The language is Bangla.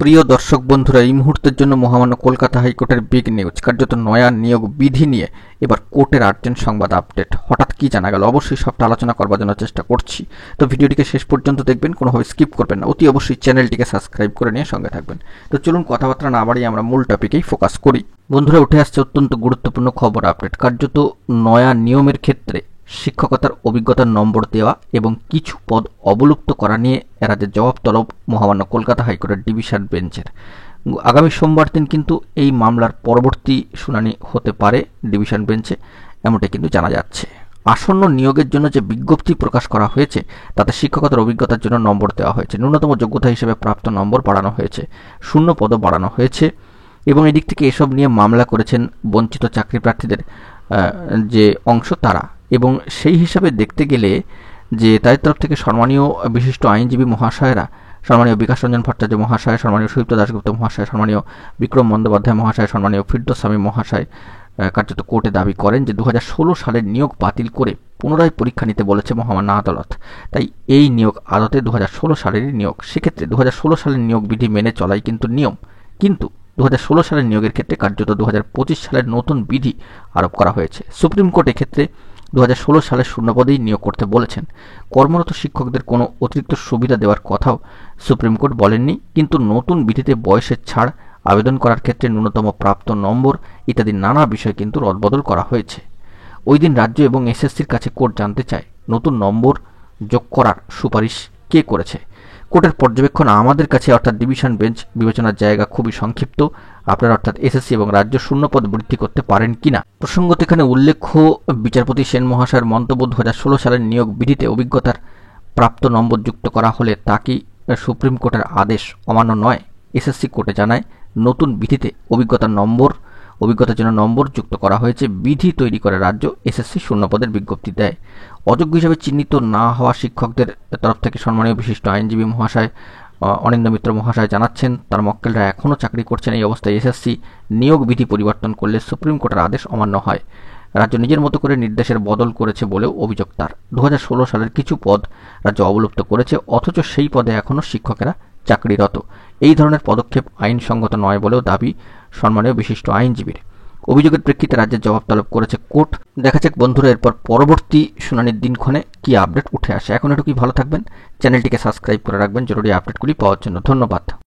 প্রিয় দর্শক বন্ধুরা, এই মুহূর্তের জন্য মহামান্য কলকাতা হাইকোর্টের বিগ নিউজ, কার্যত নয়া নিয়োগ বিধি নিয়ে এবার কোর্টের আর্জেন্ট সংবাদ আপডেট। হঠাৎ কি জানা গেল অবশ্যই সবটা আলোচনা করবার জন্য চেষ্টা করছি। তো ভিডিওটিকে শেষ পর্যন্ত দেখবেন, কোনোভাবে স্কিপ করবেন না। অতি অবশ্যই চ্যানেলটিকে সাবস্ক্রাইব করে নিয়ে সঙ্গে থাকবেন। তো চলুন কথাবার্তা না বাড়িয়ে আমরা মূল টপিকেই ফোকাস করি। বন্ধুরা, উঠে আসছে অত্যন্ত গুরুত্বপূর্ণ খবর আপডেট। কার্যত নয়া নিয়মের ক্ষেত্রে শিক্ষকতার অভিজ্ঞতার নম্বর দেওয়া এবং কিছু পদ অবলুপ্ত করা নিয়ে এরাজ্যের জবাব তলব মহামান্য কলকাতা হাইকোর্টের ডিভিশন বেঞ্চের। আগামী সোমবার দিন কিন্তু এই মামলার পরবর্তী শুনানি হতে পারে ডিভিশন বেঞ্চে, এমনটাই কিন্তু জানা যাচ্ছে। আসন্ন নিয়োগের জন্য যে বিজ্ঞপ্তি প্রকাশ করা হয়েছে তাতে শিক্ষকতার অভিজ্ঞতার জন্য নম্বর দেওয়া হয়েছে। ন্যূনতম যোগ্যতা হিসেবে প্রাপ্ত নম্বর বাড়ানো হয়েছে, শূন্য পদও বাড়ানো হয়েছে এবং এদিক থেকে এসব নিয়ে মামলা করেছেন বঞ্চিত চাকরি প্রার্থীদের যে অংশ তারা। এবং সেই হিসাবে দেখতে গেলে যে তাদের তরফ থেকে সম্মানীয় বিশিষ্ট আইনজীবী মহাশয়রা, সম্মানীয় বিকাশ রঞ্জন ভট্টাচার্য মহাশয়, সম্মানীয় সুদীপ্ত দাশগুপ্ত মহাশয়, সম্মানীয় বিক্রম বন্দ্যোপাধ্যায় মহাশয়, সম্মানীয় ফিরদৌস মহাশয় কার্যত কোর্টে দাবি করেন যে 2016 সালের নিয়োগ বাতিল করে পুনরায় পরীক্ষা নিতে বলেছে মহামান্য আদালত। তাই এই নিয়োগ আদতে 2016 সালেরই নিয়োগ। সেক্ষেত্রে 2016 সালের নিয়োগ বিধি মেনে চলাই কিন্তু নিয়ম, কিন্তু 2016 সালের নিয়োগের ক্ষেত্রে কার্যত 2025 সালের নতুন বিধি আরোপ করা হয়েছে। সুপ্রিম কোর্ট এক্ষেত্রে 2016 সালের শূন্যপদেই নিয়োগ করতে বলেছেন। কর্মরত শিক্ষকদের কোনো অতিরিক্ত সুবিধা দেওয়ার কথাও সুপ্রিম কোর্ট বলেননি, কিন্তু নতুন বিধিতে বয়সের ছাড়, আবেদন করার ক্ষেত্রে ন্যূনতম প্রাপ্ত নম্বর ইত্যাদি নানা বিষয় কিন্তু রদবদল করা হয়েছে। ওই দিন রাজ্য এবং এসএসসির কাছে কোর্ট জানতে চায় নতুন নম্বর যোগ করার সুপারিশ কে করেছে। কোর্টের পর্যবেক্ষণ আমাদের কাছে অর্থাৎ ডিভিশন বেঞ্চ বিবেচনার জায়গা খুবই সংক্ষিপ্ত। আপনারা অর্থাৎ এসএসসি এবং রাজ্য শূন্যপদ বৃদ্ধি করতে পারেন কিনা। প্রসঙ্গত এখানে উল্লেখ্য, বিচারপতি সেন মহাশয়ের মন্তব্য 2016 সালের নিয়োগ বিধিতে অভিজ্ঞতার প্রাপ্ত নম্বর যুক্ত করা হলে তা কি সুপ্রিম কোর্টের আদেশ অমান্য নয়। এসএসসি কোর্টে জানায় নতুন বিধিতে অভিজ্ঞতার জন্য নম্বর যুক্ত করা হয়েছে। বিধি তৈরি করে রাজ্য, এসএসসি শূন্যপদের বিজ্ঞপ্তি দেয়। অযোগ্য হিসেবে চিহ্নিত না হওয়া শিক্ষকদের তরফ থেকে সম্মানীয় বিশিষ্ট আইনজীবী মহাশয় অনিন্দ মিত্র মহাশয় জানাচ্ছেন তার মক্কেলরা এখনও চাকরি করছেন। এই অবস্থায় এসএসসি নিয়োগ বিধি পরিবর্তন করলে সুপ্রিম কোর্টের আদেশ অমান্য হয়। রাজ্য নিজের মতো করে নির্দেশের বদল করেছে বলেও অভিযোগ তার। 2016 সালের কিছু পদ রাজ্য অবলুপ্ত করেছে, অথচ সেই পদে এখনও শিক্ষকেরা চাকরিরত। এই ধরনের পদক্ষেপ আইনসঙ্গত নয় বলেও দাবি সম্মানীয় বিশিষ্ট আইনজীবীর। অভিযোগের প্রেক্ষিতে রাজ্যের জবাব তলব করেছে কোর্ট। দেখা যাক বন্ধুরা এরপর পরবর্তী শুনানির দিনক্ষণে কি আপডেট উঠে আসে। এখন এটুকুই, ভালো থাকবেন, চ্যানেলটিকে সাবস্ক্রাইব করে রাখবেন জরুরি আপডেটগুলি পাওয়ার জন্য। ধন্যবাদ।